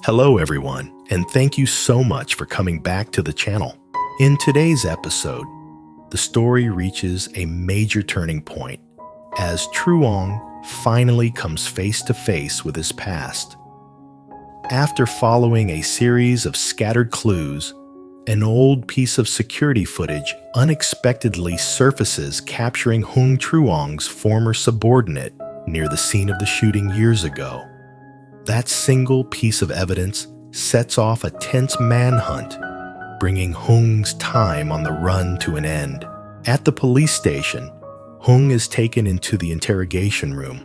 Hello everyone, and thank you so much for coming back to the channel. In today's episode, the story reaches a major turning point as Truong finally comes face to face with his past. After following a series of scattered clues, an old piece of security footage unexpectedly surfaces capturing Hung Truong's former subordinate near the scene of the shooting years ago. That single piece of evidence sets off a tense manhunt, bringing Hung's time on the run to an end. At the police station, Hung is taken into the interrogation room.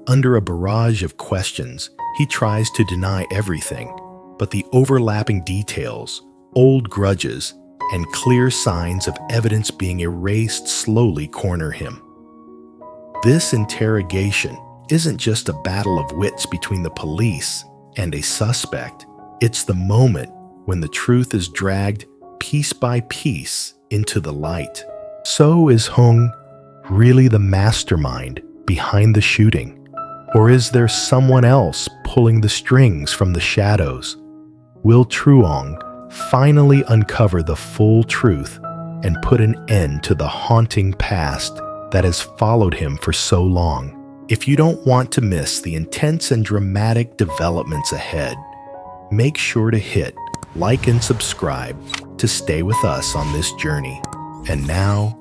Under a barrage of questions, he tries to deny everything, but the overlapping details, old grudges, and clear signs of evidence being erased slowly corner him. This interrogation isn't just a battle of wits between the police and a suspect. It's the moment when the truth is dragged piece by piece into the light. So is Hung really the mastermind behind the shooting? Or is there someone else pulling the strings from the shadows? Will Truong finally uncover the full truth and put an end to the haunting past that has followed him for so long? If you don't want to miss the intense and dramatic developments ahead, make sure to hit like and subscribe to stay with us on this journey. And now,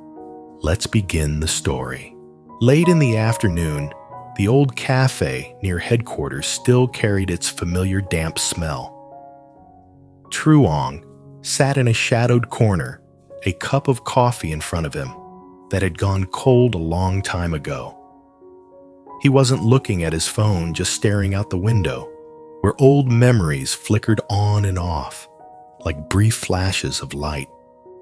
let's begin the story. Late in the afternoon, the old cafe near headquarters still carried its familiar damp smell. Truong sat in a shadowed corner, a cup of coffee in front of him that had gone cold a long time ago. He wasn't looking at his phone, just staring out the window, where old memories flickered on and off, like brief flashes of light.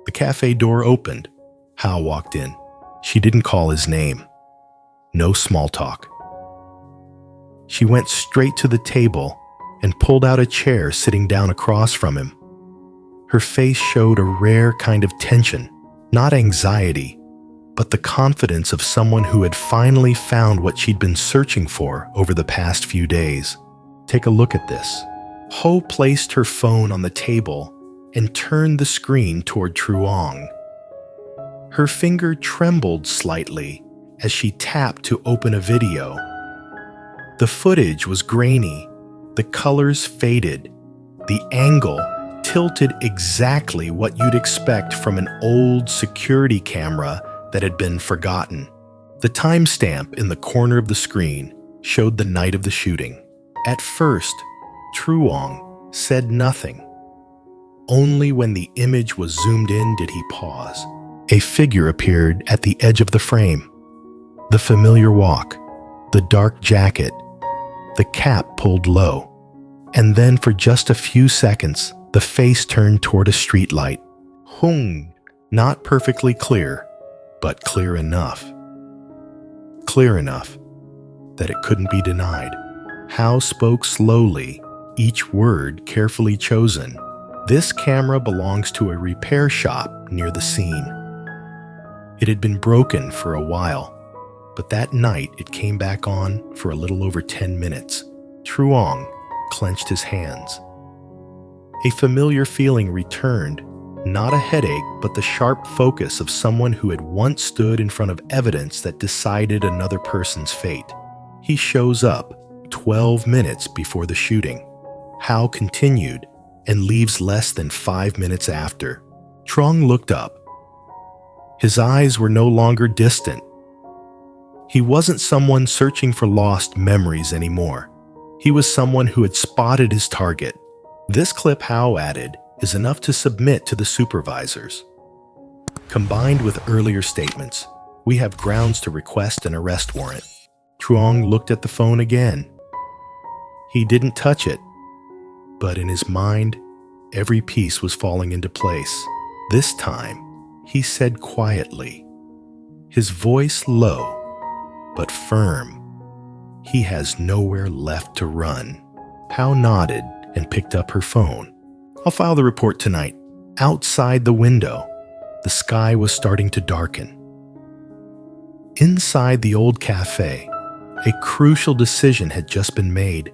The cafe door opened. Hao walked in. She didn't call his name. No small talk. She went straight to the table and pulled out a chair, sitting down across from him. Her face showed a rare kind of tension, not anxiety, but the confidence of someone who had finally found what she'd been searching for over the past few days. Take a look at this. Ho placed her phone on the table and turned the screen toward Truong. Her finger trembled slightly as she tapped to open a video. The footage was grainy, the colors faded, the angle tilted exactly what you'd expect from an old security camera that had been forgotten. The timestamp in the corner of the screen showed the night of the shooting. At first, Truong said nothing. Only when the image was zoomed in did he pause. A figure appeared at the edge of the frame. The familiar walk, the dark jacket, the cap pulled low. And then for just a few seconds, the face turned toward a streetlight. Hung, not perfectly clear, but clear enough. Clear enough that it couldn't be denied. Hao spoke slowly, each word carefully chosen. This camera belongs to a repair shop near the scene. It had been broken for a while, but that night it came back on for a little over 10 minutes. Truong clenched his hands. A familiar feeling returned. Not a headache, but the sharp focus of someone who had once stood in front of evidence that decided another person's fate. He shows up 12 minutes before the shooting. Hao continued and leaves less than 5 minutes after. Truong looked up. His eyes were no longer distant. He wasn't someone searching for lost memories anymore. He was someone who had spotted his target. This clip, Hao added, is enough to submit to the supervisors. Combined with earlier statements, we have grounds to request an arrest warrant. Truong looked at the phone again. He didn't touch it, but in his mind, every piece was falling into place. This time, he said quietly, his voice low but firm, "He has nowhere left to run." Hao nodded and picked up her phone. "I'll file the report tonight." Outside the window, the sky was starting to darken. Inside the old cafe, a crucial decision had just been made.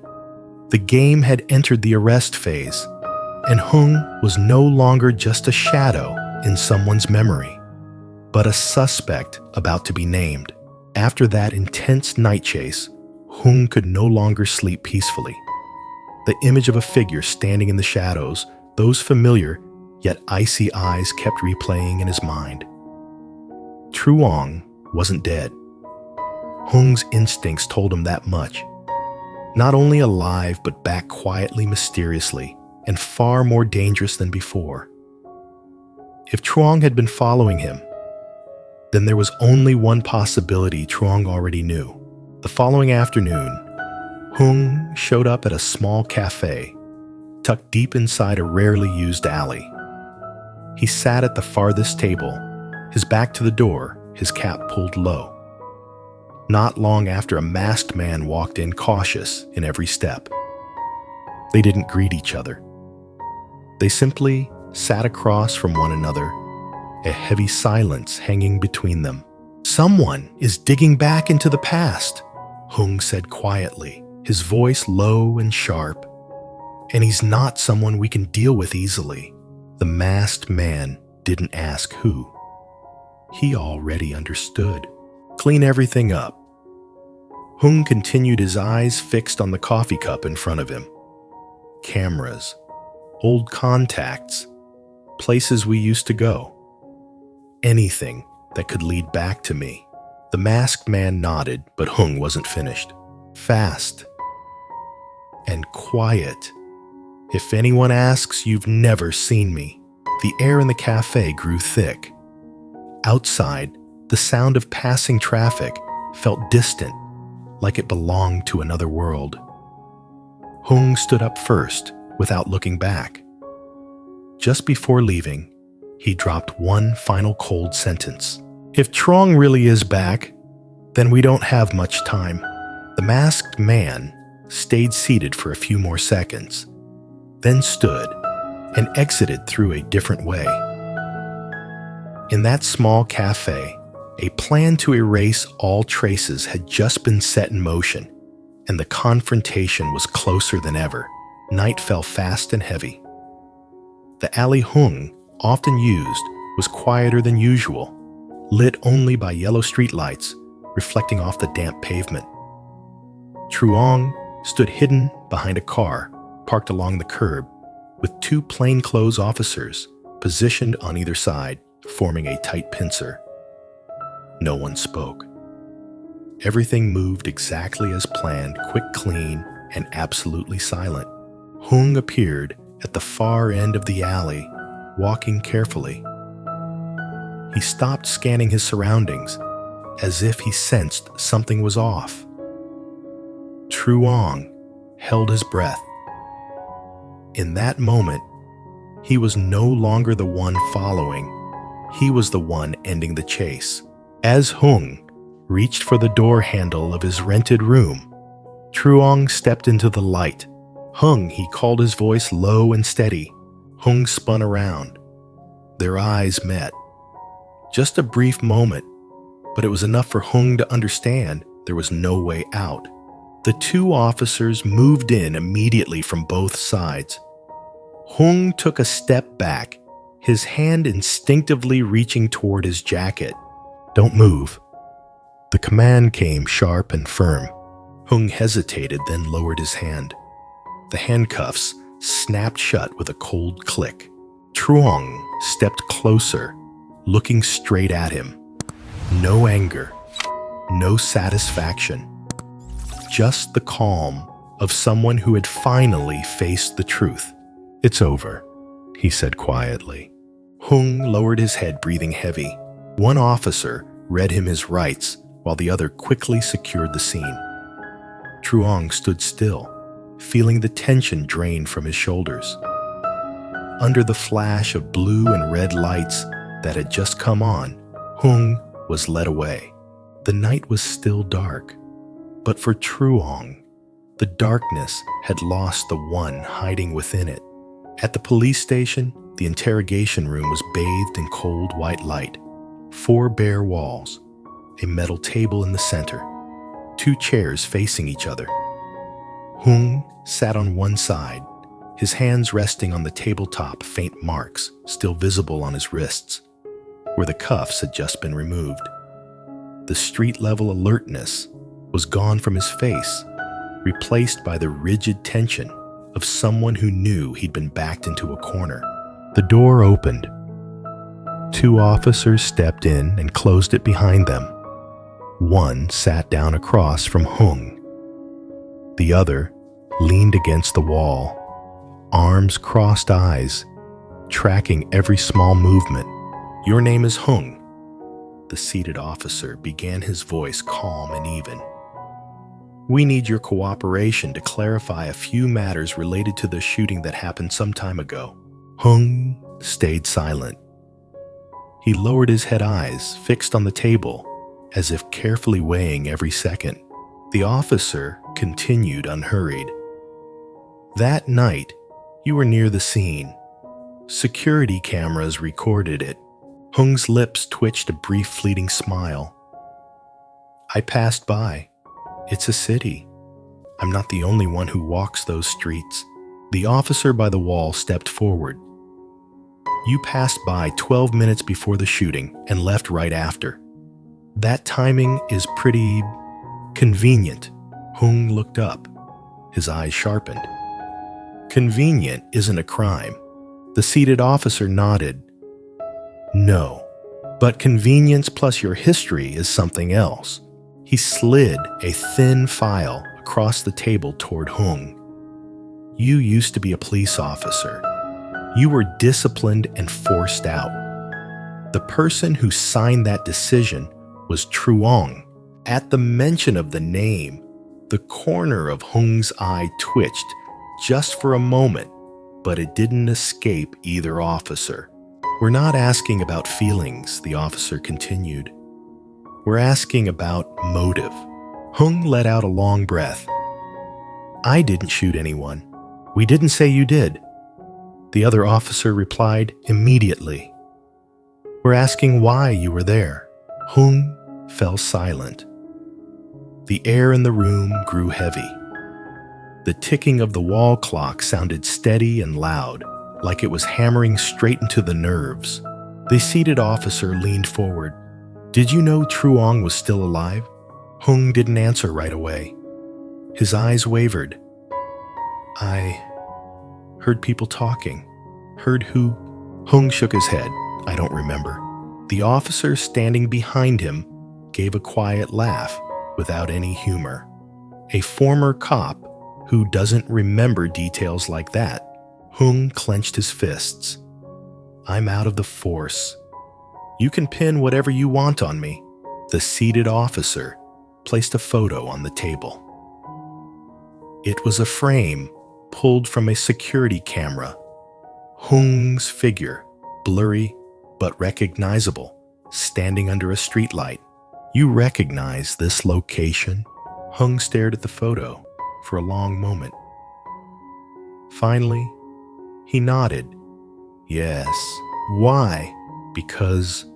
The game had entered the arrest phase, and Hung was no longer just a shadow in someone's memory, but a suspect about to be named. After that intense night chase, Hung could no longer sleep peacefully. The image of a figure standing in the shadows, those familiar yet icy eyes kept replaying in his mind. Truong wasn't dead. Hung's instincts told him that much. Not only alive, but back quietly, mysteriously, and far more dangerous than before. If Truong had been following him, then there was only one possibility Truong already knew. The following afternoon, Hung showed up at a small cafe, tucked deep inside a rarely used alley. He sat at the farthest table, his back to the door, his cap pulled low. Not long after, a masked man walked in, cautious in every step. They didn't greet each other. They simply sat across from one another, a heavy silence hanging between them. "Someone is digging back into the past," Hung said quietly, his voice low and sharp. "And he's not someone we can deal with easily." The masked man didn't ask who. He already understood. "Clean everything up." Hung continued, his eyes fixed on the coffee cup in front of him. Cameras, old contacts, places we used to go. Anything that could lead back to me. The masked man nodded, but Hung wasn't finished. "Fast and quiet. If anyone asks, you've never seen me." The air in the cafe grew thick. Outside, the sound of passing traffic felt distant, like it belonged to another world. Hung stood up first, without looking back. Just before leaving, he dropped one final cold sentence. "If Truong really is back, then we don't have much time." The masked man stayed seated for a few more seconds, then stood and exited through a different way. In that small cafe, a plan to erase all traces had just been set in motion, and the confrontation was closer than ever. Night fell fast and heavy. The alley Hung often used was quieter than usual, lit only by yellow streetlights reflecting off the damp pavement. Truong stood hidden behind a car parked along the curb, with two plainclothes officers positioned on either side, forming a tight pincer. No one spoke. Everything moved exactly as planned, quick, clean, and absolutely silent. Hung appeared at the far end of the alley, walking carefully. He stopped scanning his surroundings, as if he sensed something was off. Truong held his breath. In that moment, he was no longer the one following. He was the one ending the chase. As Hung reached for the door handle of his rented room, Truong stepped into the light. "Hung," he called, his voice low and steady. Hung spun around. Their eyes met. Just a brief moment, but it was enough for Hung to understand there was no way out. The two officers moved in immediately from both sides. Hung took a step back, his hand instinctively reaching toward his jacket. "Don't move." The command came sharp and firm. Hung hesitated, then lowered his hand. The handcuffs snapped shut with a cold click. Truong stepped closer, looking straight at him. No anger, no satisfaction, just the calm of someone who had finally faced the truth. "It's over," he said quietly. Hung lowered his head, breathing heavy. One officer read him his rights, while the other quickly secured the scene. Truong stood still, feeling the tension drain from his shoulders. Under the flash of blue and red lights that had just come on, Hung was led away. The night was still dark, but for Truong, the darkness had lost the one hiding within it. At the police station, the interrogation room was bathed in cold white light. 4 bare walls, a metal table in the center, 2 chairs facing each other. Hung sat on one side, his hands resting on the tabletop, faint marks still visible on his wrists, where the cuffs had just been removed. The street-level alertness was gone from his face, replaced by the rigid tension of someone who knew he'd been backed into a corner. The door opened. 2 officers stepped in and closed it behind them. One sat down across from Hung. The other leaned against the wall, arms crossed, eyes tracking every small movement. "Your name is Hung," the seated officer began, his voice calm and even. "We need your cooperation to clarify a few matters related to the shooting that happened some time ago." Hung stayed silent. He lowered his head, eyes fixed on the table, as if carefully weighing every second. The officer continued unhurried. "That night, you were near the scene. Security cameras recorded it." Hung's lips twitched a brief, fleeting smile. "I passed by. It's a city. I'm not the only one who walks those streets." The officer by the wall stepped forward. "You passed by 12 minutes before the shooting and left right after. That timing is pretty convenient." Hung looked up, his eyes sharpened. "Convenient isn't a crime." The seated officer nodded. "No, but convenience plus your history is something else." He slid a thin file across the table toward Hung. "You used to be a police officer. You were disciplined and forced out. The person who signed that decision was Truong." At the mention of the name, the corner of Hung's eye twitched just for a moment, but it didn't escape either officer. "We're not asking about feelings," the officer continued. "We're asking about motive." Hung let out a long breath. "I didn't shoot anyone. We didn't say you did." The other officer replied immediately. "We're asking why you were there." Hung fell silent. The air in the room grew heavy. The ticking of the wall clock sounded steady and loud, like it was hammering straight into the nerves. The seated officer leaned forward. "Did you know Truong was still alive?" Hung didn't answer right away. His eyes wavered. "I heard people talking." "Heard who?" Hung shook his head. "I don't remember." The officer standing behind him gave a quiet laugh without any humor. A former cop who doesn't remember details like that. Hung clenched his fists. "I'm out of the force. You can pin whatever you want on me." The seated officer placed a photo on the table. It was a frame pulled from a security camera. Hung's figure, blurry but recognizable, standing under a streetlight. "You recognize this location?" Hung stared at the photo for a long moment. Finally, he nodded. "Yes." "Why?" "Because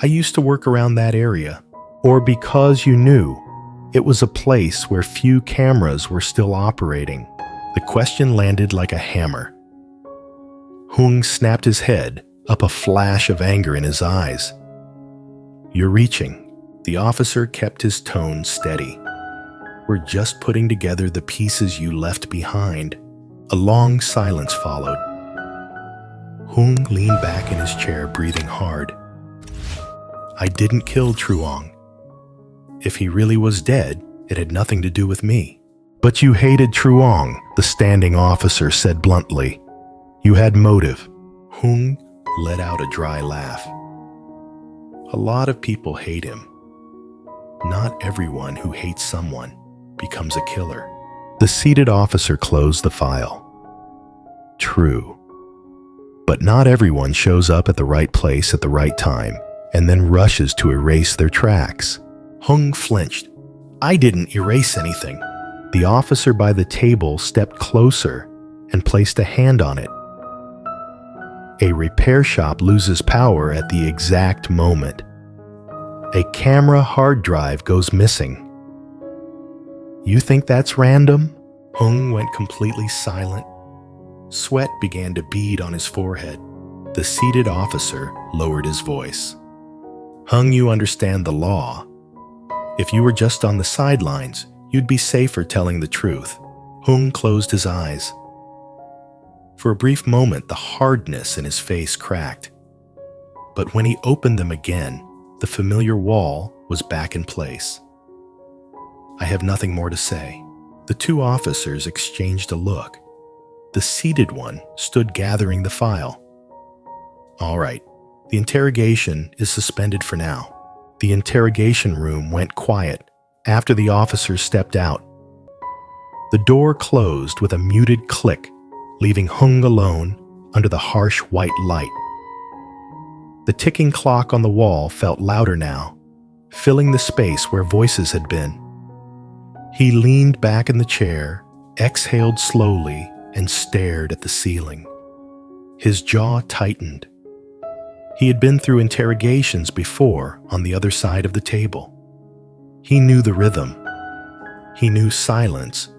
I used to work around that area." "Or because you knew it was a place where few cameras were still operating?" The question landed like a hammer. Hung snapped his head, up a flash of anger in his eyes. "You're reaching." The officer kept his tone steady. "We're just putting together the pieces you left behind." A long silence followed. Hung leaned back in his chair, breathing hard. "I didn't kill Truong. If he really was dead, it had nothing to do with me." "But you hated Truong," the standing officer said bluntly. "You had motive." Hung let out a dry laugh. "A lot of people hate him. Not everyone who hates someone becomes a killer." The seated officer closed the file. "True. But not everyone shows up at the right place at the right time and then rushes to erase their tracks." Hung flinched. "I didn't erase anything." The officer by the table stepped closer and placed a hand on it. "A repair shop loses power at the exact moment. A camera hard drive goes missing. You think that's random?" Hung went completely silent. Sweat began to bead on his forehead. The seated officer lowered his voice. Hung, you understand the law. If you were just on the sidelines, you'd be safer telling the truth. Hung closed his eyes. For a brief moment, the hardness in his face cracked. But when he opened them again, the familiar wall was back in place. I have nothing more to say. The two officers exchanged a look. The seated one stood gathering the file. All right, the interrogation is suspended for now. The interrogation room went quiet after the officers stepped out. The door closed with a muted click, leaving Hung alone under the harsh white light. The ticking clock on the wall felt louder now, filling the space where voices had been. He leaned back in the chair, exhaled slowly, and stared at the ceiling. His jaw tightened. He had been through interrogations before on the other side of the table. He knew the rhythm. He knew silence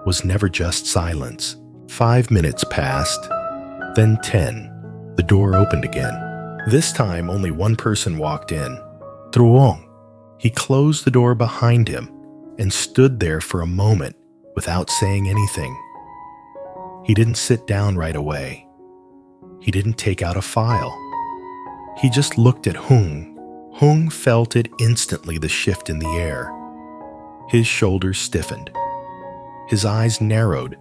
was never just silence. 5 minutes passed, then 10. The door opened again. This time, only one person walked in. Truong. He closed the door behind him and stood there for a moment without saying anything. He didn't sit down right away. He didn't take out a file. He just looked at Hung. Hung felt it instantly, the shift in the air. His shoulders stiffened. His eyes narrowed,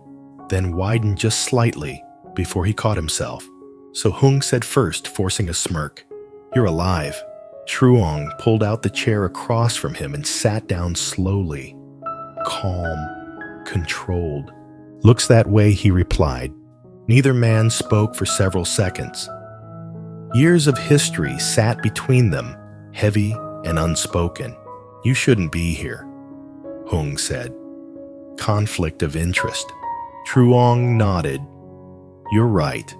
then widened just slightly before he caught himself. So Hung said first, forcing a smirk, "You're alive." Truong pulled out the chair across from him and sat down slowly, calm, controlled. "Looks that way," he replied. Neither man spoke for several seconds. Years of history sat between them, heavy and unspoken. "You shouldn't be here," Hung said. "Conflict of interest." Truong nodded. "You're right.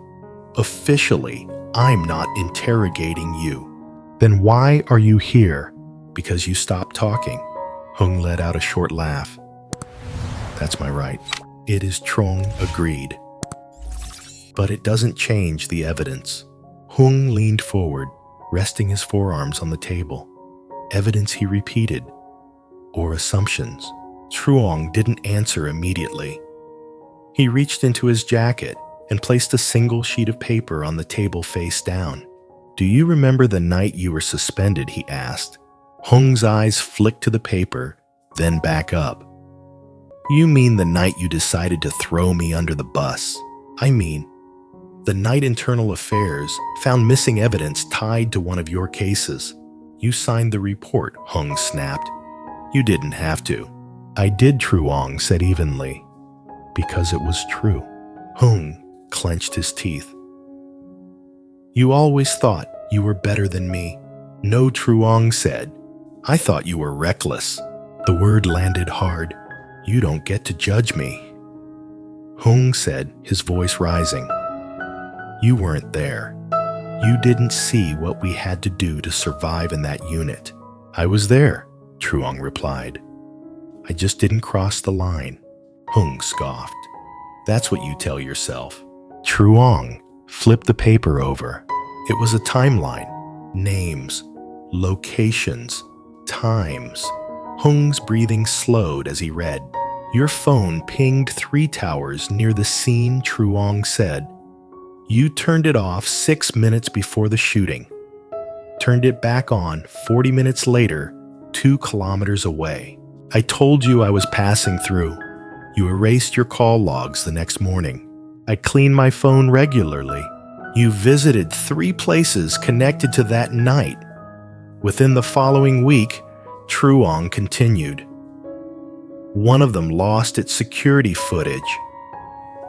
Officially, I'm not interrogating you." "Then why are you here?" "Because you stopped talking." Hung let out a short laugh. "That's my right." "It is," Truong agreed. "But it doesn't change the evidence." Hung leaned forward, resting his forearms on the table. "Evidence," he repeated, "or assumptions?" Truong didn't answer immediately. He reached into his jacket and placed a single sheet of paper on the table face down. "Do you remember the night you were suspended?" he asked. Hung's eyes flicked to the paper, then back up. "You mean the night you decided to throw me under the bus?" "I mean, the night Internal Affairs found missing evidence tied to one of your cases." "You signed the report," Hung snapped. "You didn't have to." "I did," Truong said evenly, "because it was true." Hung clenched his teeth. "You always thought you were better than me." "No," Truong said. "I thought you were reckless." The word landed hard. "You don't get to judge me." Hung said, his voice rising. "You weren't there. You didn't see what we had to do to survive in that unit." "I was there," Truong replied. "I just didn't cross the line." Hung scoffed. "That's what you tell yourself." Truong flipped the paper over. It was a timeline. Names, locations, times. Hung's breathing slowed as he read. "Your phone pinged 3 towers near the scene," Truong said. "You turned it off 6 minutes before the shooting. Turned it back on 40 minutes later, 2 kilometers away. I told you I was passing through. You erased your call logs the next morning. I clean my phone regularly. You visited 3 places connected to that night. Within the following week," Truong continued, "one of them lost its security footage.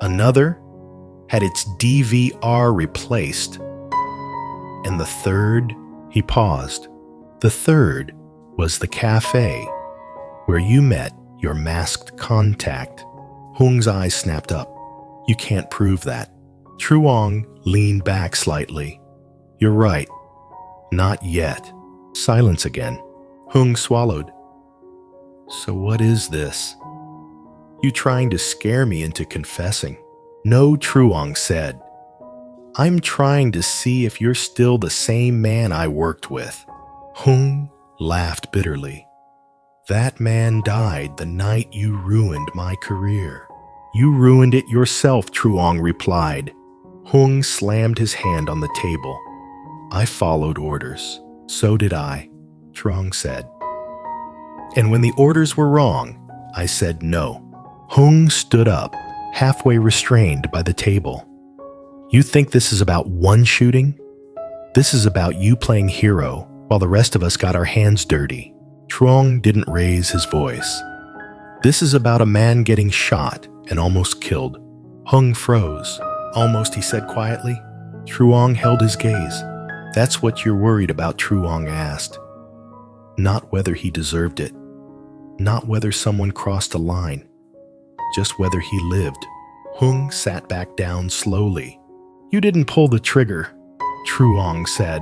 Another had its DVR replaced. And the third," he paused, "the third was the cafe where you met your masked contact." Hung's eyes snapped up. "You can't prove that." Truong leaned back slightly. "You're right. Not yet." Silence again. Hung swallowed. "So what is this?" You trying to scare me into confessing? No, Truong said. I'm trying to see if you're still the same man I worked with. Hung laughed bitterly. That man died the night you ruined my career. You ruined it yourself, Truong replied. Hung slammed his hand on the table. I followed orders. So did I, Truong said. And when the orders were wrong, I said no. Hung stood up, halfway restrained by the table. You think this is about one shooting? This is about you playing hero while the rest of us got our hands dirty. Truong didn't raise his voice. This is about a man getting shot and almost killed. Hung froze. Almost, he said quietly. Truong held his gaze. That's what you're worried about, Truong asked. Not whether he deserved it. Not whether someone crossed a line. Just whether he lived. Hung sat back down slowly. You didn't pull the trigger, Truong said.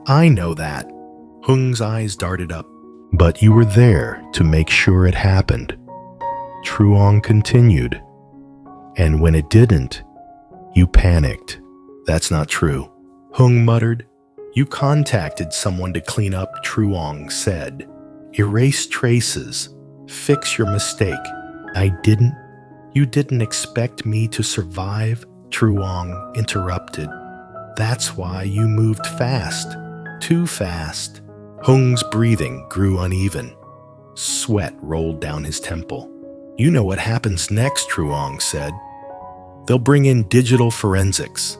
I know that. Hung's eyes darted up. But you were there to make sure it happened. Truong continued. And when it didn't, you panicked. That's not true. Hung muttered. You contacted someone to clean up, Truong said. Erase traces. Fix your mistake. I didn't. You didn't expect me to survive, Truong interrupted. That's why you moved fast. Too fast. Hung's breathing grew uneven. Sweat rolled down his temple. You know what happens next, Truong said. They'll bring in digital forensics,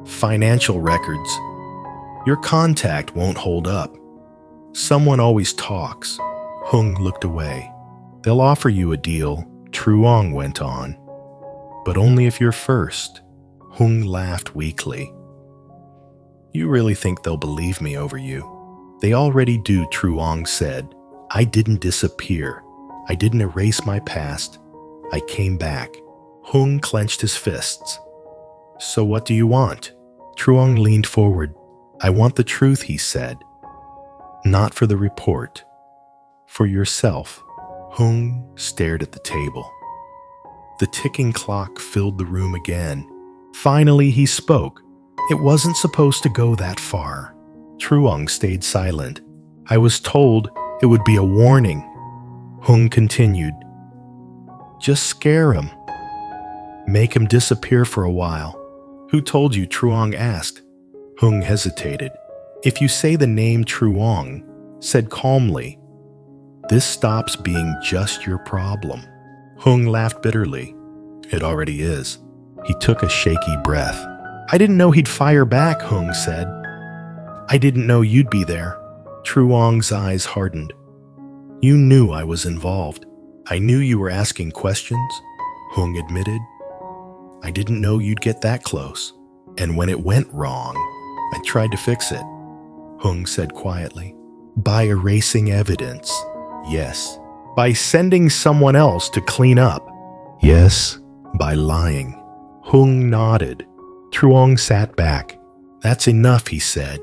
financial records. Your contact won't hold up. Someone always talks. Hung looked away. They'll offer you a deal, Truong went on. But only if you're first. Hung laughed weakly. You really think they'll believe me over you? They already do, Truong said. I didn't disappear. I didn't erase my past. I came back. Hung clenched his fists. So what do you want? Truong leaned forward. I want the truth, he said. Not for the report. For yourself. Hung stared at the table. The ticking clock filled the room again. Finally, he spoke. It wasn't supposed to go that far. Truong stayed silent. I was told it would be a warning. Hung continued. Just scare him. Make him disappear for a while. Who told you? Truong asked. Hung hesitated. If you say the name Truong, said calmly, this stops being just your problem. Hung laughed bitterly. It already is. He took a shaky breath. I didn't know he'd fire back, Hung said. I didn't know you'd be there. Truong's eyes hardened. You knew I was involved. I knew you were asking questions, Hung admitted. I didn't know you'd get that close. And when it went wrong, I tried to fix it, Hung said quietly. By erasing evidence, yes. By sending someone else to clean up, yes. By lying. Hung nodded. Truong sat back. That's enough, he said.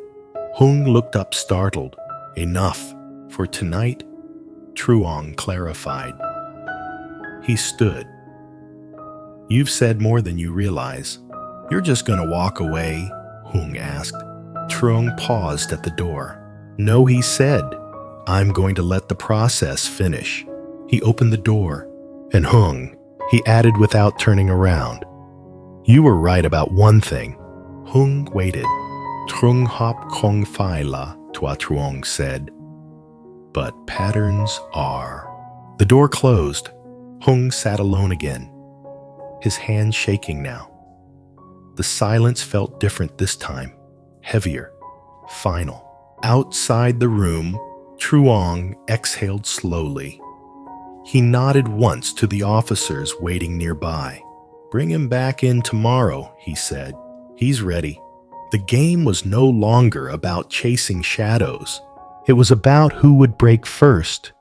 Hung looked up startled. Enough. For tonight, Truong clarified. He stood. You've said more than you realize. You're just gonna walk away? Hung asked. Truong paused at the door. No, he said. I'm going to let the process finish. He opened the door. And Hung, he added without turning around. You were right about one thing. Hung waited. Truong hop kong phai la, Tua Truong said. But patterns are. The door closed. Hung sat alone again, his hands shaking now. The silence felt different this time, heavier, final. Outside the room, Truong exhaled slowly. He nodded once to the officers waiting nearby. Bring him back in tomorrow, he said. He's ready. The game was no longer about chasing shadows. It was about who would break first.